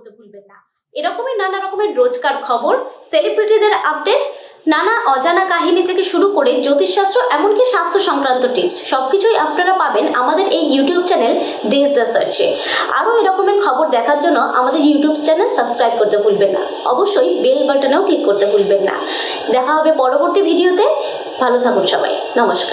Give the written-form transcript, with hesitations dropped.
করতে ভুলবেন না। এরকমই নানা রকমের রোজকার খবর, সেলিব্রিটিদের আপডেট, নানা অজানা কাহিনী থেকে শুরু করে জ্যোতিষশাস্ত্র এমনকি স্বাস্থ্য সংক্রান্ত টিপস সবকিছুই আপনারা পাবেন আমাদের এই ইউটিউব চ্যানেল দেশ দ্য সার্চে। আরও এরকমের খবর দেখার জন্য আমাদের ইউটিউব চ্যানেল সাবস্ক্রাইব করতে ভুলবেন না, অবশ্যই বেল বাটনেও ক্লিক করতে ভুলবেন না। দেখা হবে পরবর্তী ভিডিওতে। ভালো থাকুন সবাই, নমস্কার।